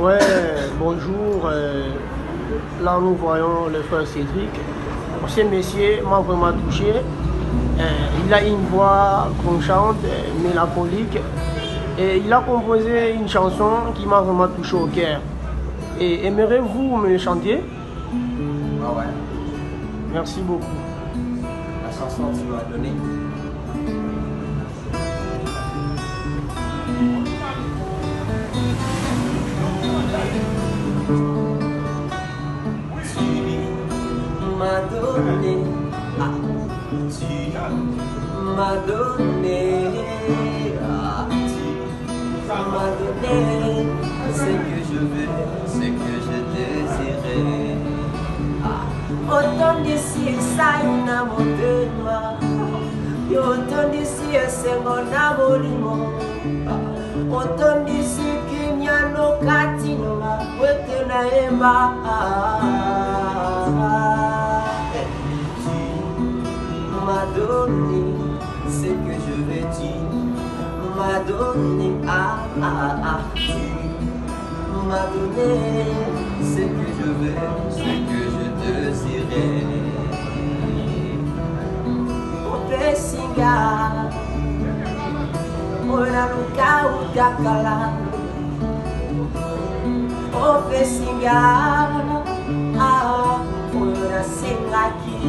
Ouais, bonjour. Là, nous voyons le frère Cédric. Ce monsieur m'a vraiment touché. Il a une voix conchante, mélancolique. Et il a composé une chanson qui m'a vraiment touché au cœur. Et aimeriez-vous me le chanter? Ah ouais. Merci beaucoup. La chanson que tu m'as donnée. Tu m'as donné, tu m'as donné, tu m'as donné ce que je veux, ce que je désirais. Autant d'ici, ça y est, n'a motema. Autant d'ici, c'est mon amour. Autant d'ici, qu'il n'y a no catino, ouais, na emba. Tu m'as donné ce que je veux dire. Tu m'as donné, tu m'as donné ce que je veux, ce que je désirais. Opesinga, ora luka utakala. Opesinga, ora singaki.